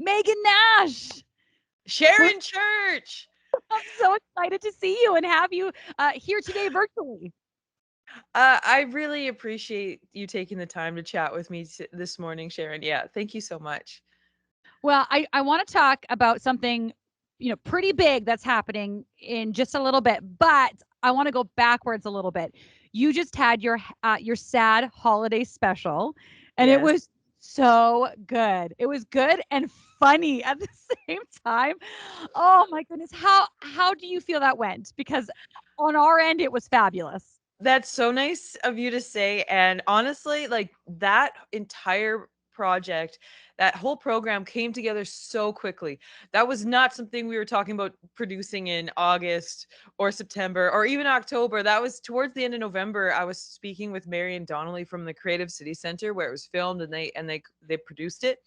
Megan Nash. We're Sharon Church. I'm so excited to see you and have you here today virtually. I really appreciate you taking the time to chat with me this morning, Sharon. Yeah, thank you so much. Well, I want to talk about something, pretty big that's happening in just a little bit, but I want to go backwards a little bit. You just had your sad holiday special, and it Yes. was so good. It was good and funny at the same time. Oh my goodness, how do you feel that went? Because on our end, it was fabulous. That's so nice of you to say. And honestly, like that entire project, that whole program came together so quickly. That was not something we were talking about producing in August or September or even October. That was towards the end of November. I was speaking with Marion Donnelly from the Creative City Center where it was filmed, and they produced it,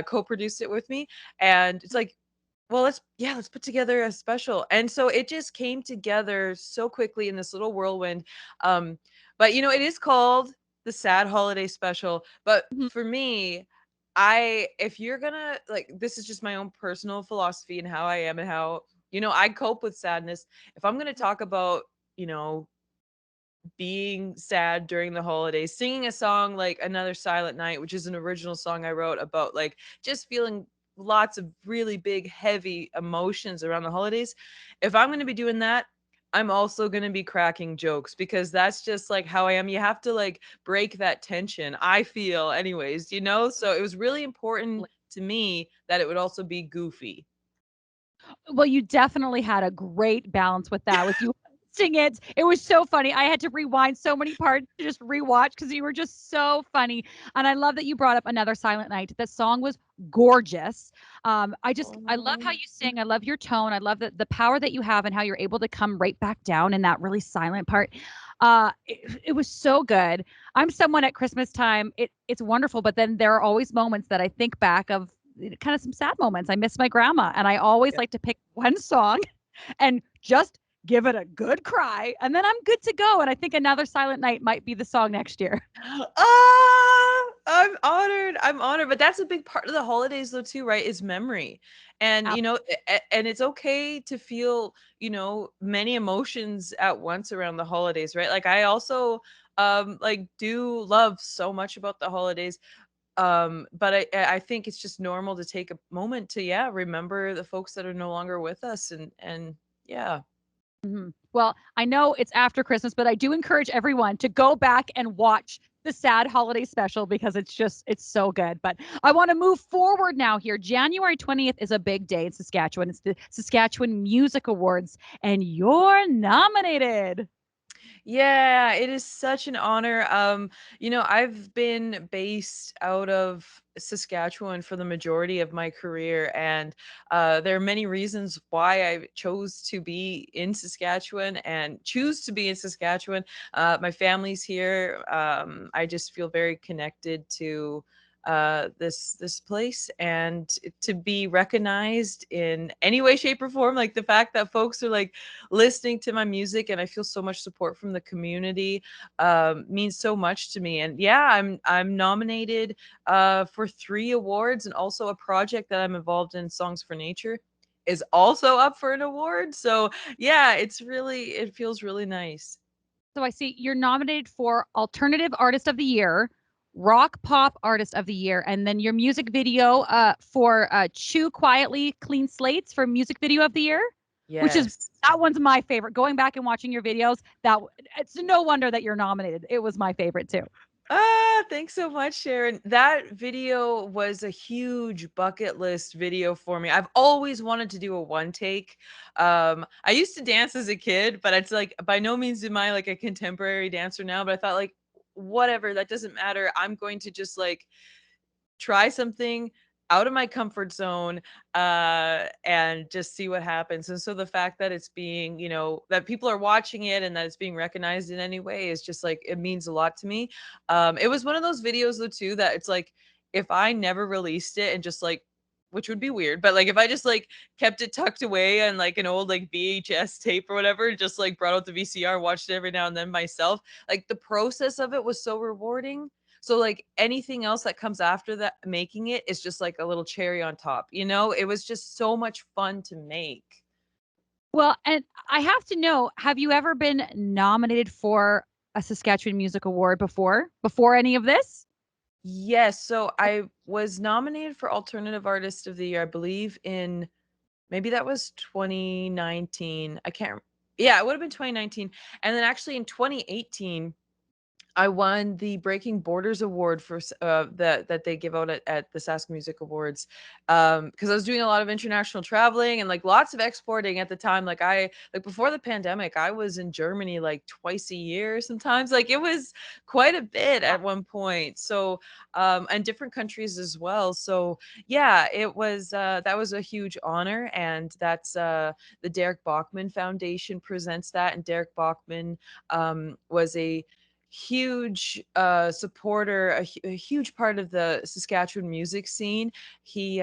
co-produced it with me. And it's like, well, let's put together a special. And so it just came together so quickly in this little whirlwind. Um, but it is called the Sad Holiday Special. But Mhm. for me, if you're gonna like, this is just my own personal philosophy and how I am and how I cope with sadness. If I'm gonna talk about, you know, being sad during the holidays, singing a song like Another Silent Night, which is an original song I wrote about like just feeling lots of really big, heavy emotions around the holidays. If I'm going to be doing that, I'm also going to be cracking jokes because that's just like how I am. You have to like break that tension, I feel, anyways. So it was really important to me that it would also be goofy. Well, you definitely had a great balance with that, with you hosting it. It was so funny. I had to rewind so many parts to just rewatch because you were just so funny. And I love that you brought up Another Silent Night. The song was gorgeous. I love how Oh. you sing. I love your tone. I love the power that you have and how you're able to come right back down in that really silent part. It was so good. I'm someone at Christmas time. It's wonderful, but then there are always moments that I think back of kind of some sad moments. I miss my grandma, and I always like to pick one song and just give it a good cry, and then I'm good to go. And I think Another Silent Night might be the song next year. Ah, I'm honored. I'm honored. But that's a big part of the holidays, though, too, right? Is memory. And, and it's okay to feel, many emotions at once around the holidays, right? Like, I also, like, do love so much about the holidays. But I think it's just normal to take a moment to, yeah, remember the folks that are no longer with us. And, yeah. Mhm. Well, I know it's after Christmas, but I do encourage everyone to go back and watch the sad holiday special because it's so good. But I want to move forward now here. January 20th is a big day in Saskatchewan. It's the Saskatchewan Music Awards, and you're nominated. Yeah, it is such an honor. I've been based out of Saskatchewan for the majority of my career, and there are many reasons why I chose to be in Saskatchewan and choose to be in Saskatchewan. My family's here. I just feel very connected to this place, and to be recognized in any way, shape, or form, like the fact that folks are like listening to my music and I feel so much support from the community, means so much to me. And yeah, I'm nominated for 3 awards, and also a project that I'm involved in, Songs for Nature, is also up for an award. So yeah, it feels really nice. So I see you're nominated for Alternative Artist of the Year, Rock Pop Artist of the Year, and then your music video for Chew Quietly Clean Slates for Music Video of the Year, which is Yes. that one's my favorite. Going back and watching your videos, it's no wonder that you're nominated. It was my favorite too. Thanks so much, Sharon. That video was a huge bucket list video for me. I've always wanted to do a one take. I used to dance as a kid, but it's like by no means am I like a contemporary dancer now, but I thought like whatever, that doesn't matter. I'm going to just like try something out of my comfort zone, and just see what happens. And so the fact that it's being, that people are watching it and that it's being recognized in any way is just like, it means a lot to me. It was one of those videos though too that it's like, if I never released it and just like, which would be weird, but like if I just like kept it tucked away on like an old like VHS tape or whatever, just like brought out the VCR, watched it every now and then myself, like the process of it was so rewarding. So like anything else that comes after that, making it is just like a little cherry on top, you know? It was just so much fun to make. Well, and I have to know, have you ever been nominated for a Saskatchewan Music Award before? Before any of this? Yes, so I was nominated for Alternative Artist of the Year, I believe in maybe that was 2019. I can't yeah, it would have been 2019. And then actually in 2018 I won the Breaking Borders Award for that they give out at the Sask Music Awards, because I was doing a lot of international traveling and like lots of exporting at the time. Like before the pandemic, I was in Germany like twice a year sometimes. Like it was quite a bit at one point. So and different countries as well. So yeah, it was that was a huge honor, and that's the Derek Bachman Foundation presents that, and Derek Bachman was a huge supporter, a huge part of the Saskatchewan music scene. He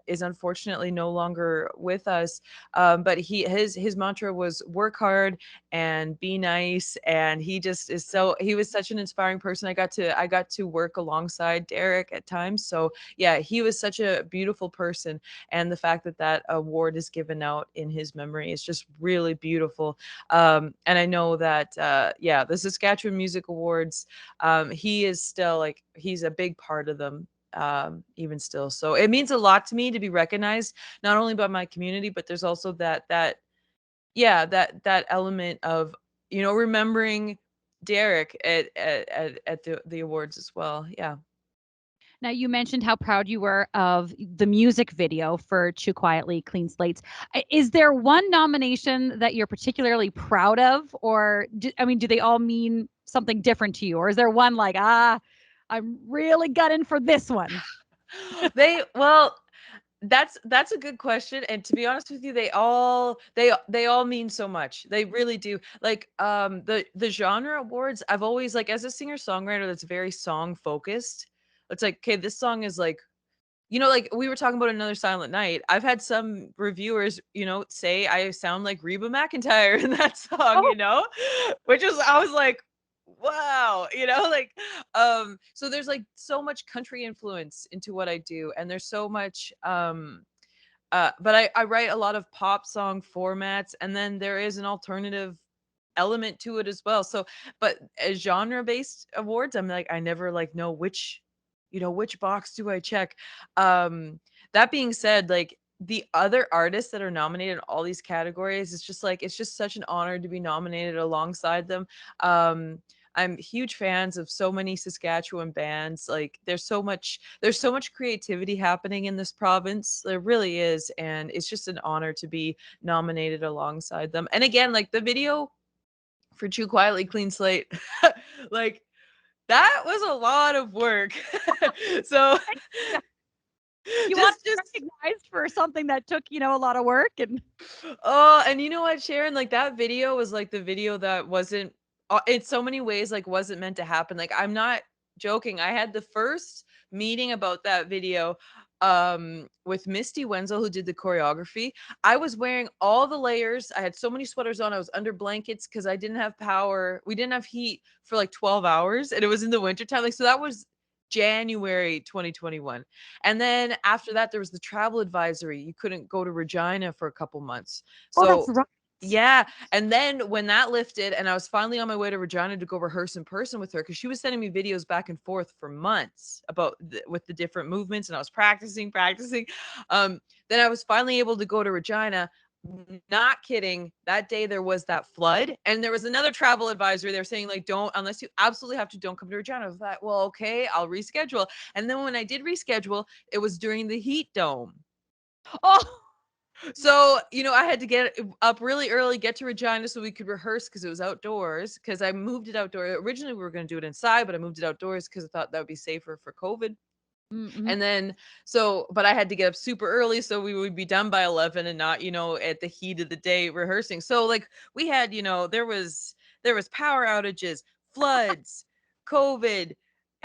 is unfortunately no longer with us, but his mantra was work hard and be nice. And he just is so he was such an inspiring person. I got to work alongside Derek at times. So yeah, he was such a beautiful person, and the fact that that award is given out in his memory is just really beautiful. And I know that yeah, the Saskatchewan Music Awards, he is still like he's a big part of them, even still. So it means a lot to me to be recognized not only by my community, but there's also that yeah, that element of, remembering Derek at the awards as well. Yeah. Now, you mentioned how proud you were of the music video for Chew Quietly, Clean Slates. Is there one nomination that you're particularly proud of? Or, I mean, do they all mean something different to you? Or is there one like, I'm really gunning for this one? Well, that's a good question, and to be honest with you, they all mean so much. They really do. Like the genre awards, I've always like as a singer-songwriter that's very song focused. It's like, okay, this song is like, like we were talking about Another Silent Night. I've had some reviewers, say I sound like Reba McEntire in that song, Oh, which is I was like, wow, like so there's like so much country influence into what I do, and there's so much but I write a lot of pop song formats, and then there is an alternative element to it as well. So, but as genre-based awards, I'm like, I never like know which box do I check. That being said, like the other artists that are nominated in all these categories, it's just such an honor to be nominated alongside them. Um, I'm huge fans of so many Saskatchewan bands. Like there's so much creativity happening in this province. There really is, and it's just an honor to be nominated alongside them. And again, like the video for Chew Quietly Clean Slate, like that was a lot of work. So yeah. You want just to be just recognized for something that took, a lot of work and oh, and you know what, Sharon? Like that video was like the video that wasn't, in so many ways, like wasn't meant to happen. Like I'm not joking. I had the first meeting about that video with Misty Wenzel, who did the choreography. I was wearing all the layers. I had so many sweaters on. I was under blankets because I didn't have power. We didn't have heat for like 12 hours, and it was in the wintertime. Like so that was January 2021. And then after that, there was the travel advisory. You couldn't go to Regina for a couple months. oh, that's So, right. yeah. And then when that lifted, and I was finally on my way to Regina to go rehearse in person with her, because she was sending me videos back and forth for months about with the different movements, and I was practicing. Then I was finally able to go to Regina. Not kidding. That day there was that flood, and there was another travel advisory. They're saying like, don't, unless you absolutely have to, don't come to Regina. I was like, well, okay, I'll reschedule. And then when I did reschedule, it was during the heat dome. Oh, So, I had to get up really early, get to Regina so we could rehearse because it was outdoors. Because I moved it outdoors. Originally, we were going to do it inside, but I moved it outdoors because I thought that would be safer for COVID. mm-hmm. And then, but I had to get up super early so we would be done by 11 and not, at the heat of the day rehearsing. So like we had, there was power outages, floods, COVID,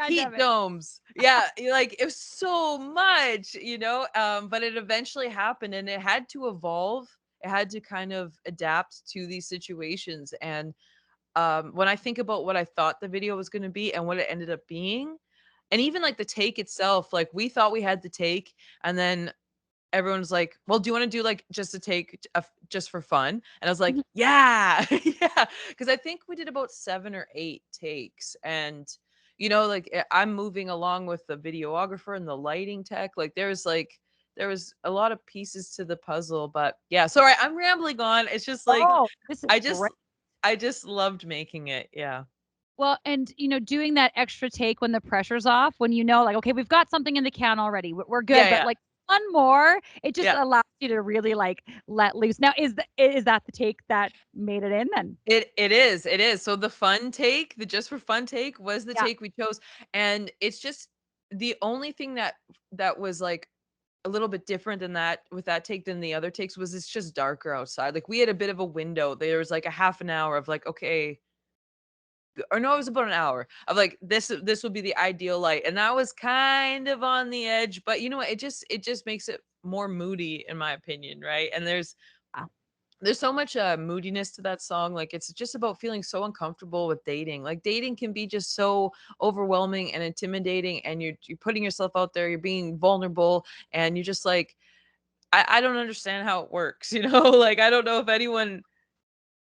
heat Pandemic. domes. Yeah, like it was so much, but it eventually happened, and it had to evolve. It had to kind of adapt to these situations. And when I think about what I thought the video was going to be and what it ended up being, And even like the take itself, like we thought we had the take, and then everyone's like, "Well, do you want to do like just a take just for fun?" And I was like, Mhm. "Yeah." Yeah, cuz I think we did about 7 or 8 takes, and like I'm moving along with the videographer and the lighting tech. Like there was a lot of pieces to the puzzle, but yeah, sorry, I'm rambling on. It's just like Oh, this is I great. just I just loved making it. Yeah. Well, and, doing that extra take when the pressure's off, when like, "Okay, we've got something in the can already, we're good," Yeah, but, yeah. like, one more, it just Yeah. allows you to really, like, let loose. Now is that the take that made it in then? It is, it is. So the fun take, the just for fun take was the Yeah. take we chose, and it's just the only thing that was, like, a little bit different than that with that take than the other takes was it's just darker outside. Like, we had a bit of a window. There was, like, a half an hour of, like, okay, or no, it was about an hour of, like, this would be the ideal light, and that was kind of on the edge, but you know what? It just makes it more moody in my opinion, right? And Wow. there's so much moodiness to that song. Like it's just about feeling so uncomfortable with dating. Like dating can be just so overwhelming and intimidating, and you're putting yourself out there, you're being vulnerable, and you're just like, I don't understand how it works, like I don't know if anyone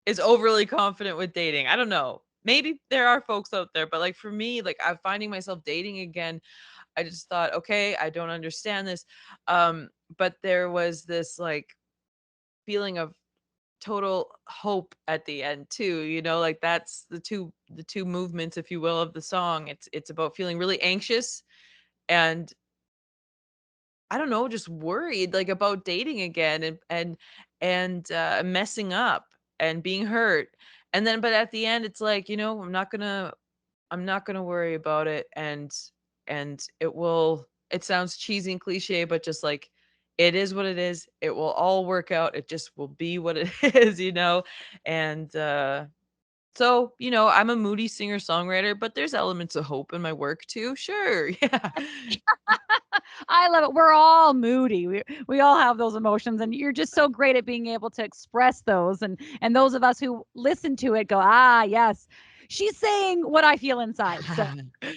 is overly confident with dating. I don't know. Maybe there are folks out there, but like for me, like I'm finding myself dating again. I just thought, okay, I don't understand this. But there was this like feeling of total hope at the end too, like that's the two movements, if you will, of the song. It's about feeling really anxious and I don't know, just worried like about dating again and messing up and being hurt. And then but at the end it's like, I'm not gonna worry about it, and it sounds cheesy and cliche, but just like it is what it is. It will all work out. It just will be what it is. And so, I'm a moody singer-songwriter, but there's elements of hope in my work too. Sure. Yeah. I love it. We're all moody. We all have those emotions, and you're just so great at being able to express those. And those of us who listen to it go, ah, yes, she's saying what I feel inside. So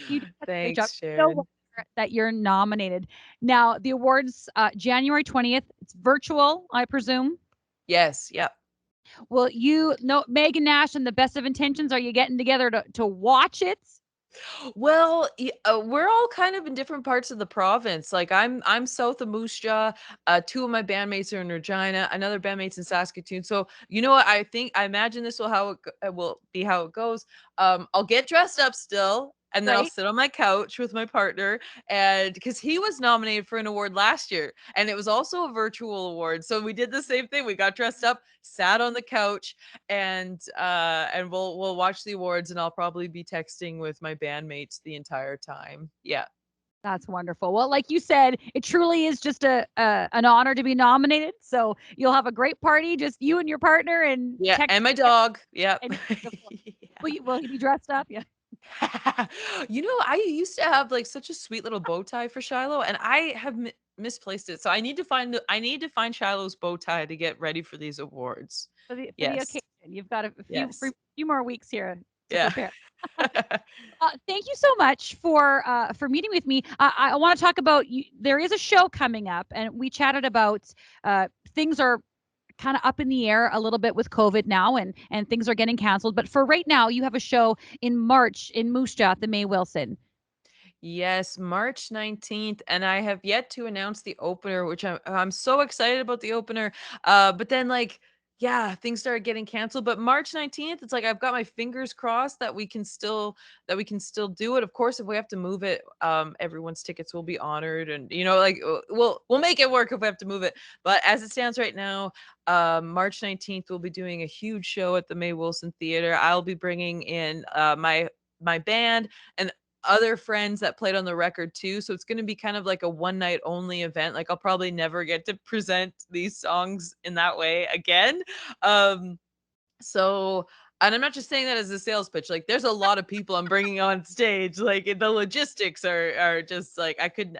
you do such a great job. Thanks, So aware Sharon. that you're nominated. Now the awards, January 20th. It's virtual, I presume. Yes, yep. Will you know Megan Nash and the Best of Intentions? Are you getting together to watch it? Well, we're all kind of in different parts of the province. Like I'm south of Moose Jaw. Two of my bandmates are in Regina. Another bandmate's in Saskatoon. So you know what? I imagine this will will be how it goes. I'll get dressed up still. And then I'll Right? sit on my couch with my partner, and because he was nominated for an award last year, and it was also a virtual award. So we did the same thing. We got dressed up, sat on the couch, and we'll watch the awards, and I'll probably be texting with my bandmates the entire time. Yeah. That's wonderful. Well, like you said, it truly is just an honor to be nominated. So you'll have a great party, just you and your partner, and Yeah, text and my dog. Yep. and beautiful. Yeah. Will he be dressed up? Yeah. I used to have like such a sweet little bow tie for Shiloh, and I have misplaced it. So I need to find Shiloh's bow tie to get ready for these awards. For the Yes. occasion. You've got a Yes. few more weeks here to Yeah. prepare. Thank you so much for meeting with me. I want to talk about you. There is a show coming up, and we chatted about things are kind of up in the air a little bit with COVID now, and things are getting canceled. But for right now, you have a show in March in Moose Jaw at the May Wilson. Yes, March 19th, and I have yet to announce the opener, which I'm so excited about the opener. But then like yeah, things started getting canceled, but March 19th, it's like I've got my fingers crossed that we can still do it. Of course, if we have to move it, everyone's tickets will be honored, and like we'll make it work if we have to move it. But as it stands right now, March 19th we'll be doing a huge show at the May Wilson Theater. I'll be bringing in my band and other friends that played on the record too. So it's going to be kind of like a one night only event. Like I'll probably never get to present these songs in that way again. Um so And I'm not just saying that as a sales pitch. Like, there's a lot of people I'm bringing on stage. Like, the logistics are just like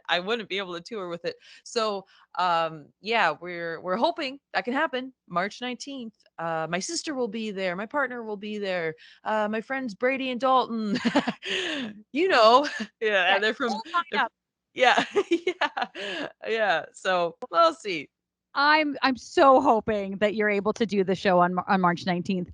I wouldn't be able to tour with it. So, yeah, we're hoping that can happen March 19th. My sister will be there. My partner will be there. My friends Brady and Dalton. you know, yeah, Yeah, they're from whole they're, lineup. yeah, yeah, yeah. So we'll see. I'm so hoping that you're able to do the show on March 19th,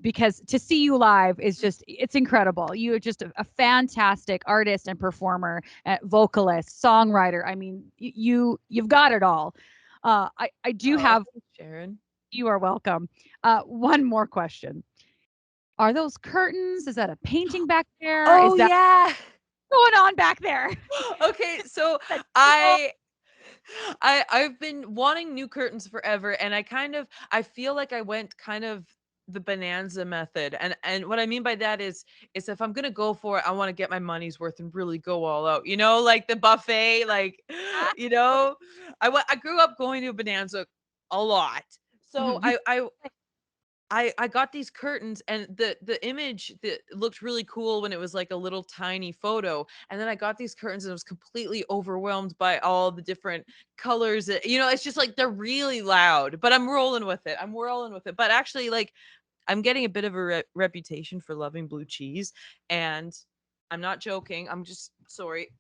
because to see you live is just it's incredible. You're just a fantastic artist and performer, vocalist, songwriter. I mean, you've got it all. I do Oh, have. thanks, Sharon. You are welcome. One more question. Are those curtains? Is that a painting back there? Is Oh that yeah. going on back there? Okay, so That table? I I've been wanting new curtains forever, and I feel like I went kind of the bonanza method. And what I mean by that is if I'm gonna go for it, I want to get my money's worth and really go all out. You know, like the buffet, like Ah, you know, I grew up going to a bonanza a lot. So you I got these curtains, and the image that looked really cool when it was like a little tiny photo, and then I got these curtains and I was completely overwhelmed by all the different colors. It's just like they're really loud, but I'm rolling with it. I'm rolling with it. But actually, like, I'm getting a bit of a reputation for loving blue cheese, and I'm not joking. I'm just sorry.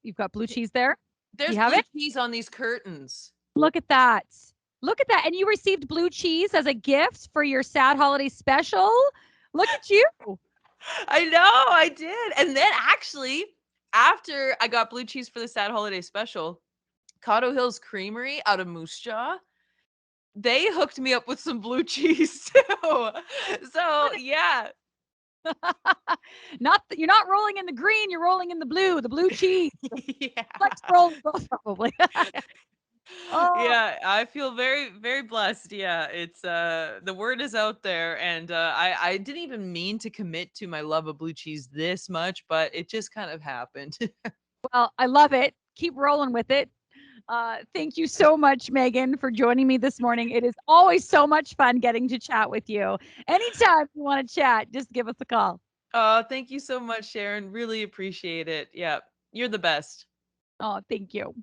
you've got blue cheese there. Do There's you have blue it? cheese on these curtains. Look at that. Look at that. And you received blue cheese as a gift for your sad holiday special. Look at you. I know, I did. And then actually, after I got blue cheese for the sad holiday special, Cotto Hills Creamery out of Moose Jaw, they hooked me up with some blue cheese too. So yeah. You're not rolling in the green, you're rolling in the blue cheese. Let's Yeah. roll both probably. Oh, Yeah, I feel very, very blessed. Yeah, it's the word is out there, and I didn't even mean to commit to my love of blue cheese this much, but it just kind of happened. well, I love it. Keep rolling with it. Thank you so much, Megan, for joining me this morning. It is always so much fun getting to chat with you. Anytime you want to chat, just give us a call. Oh, thank you so much, Sharon. Really appreciate it. Yeah, you're the best. Oh, thank you.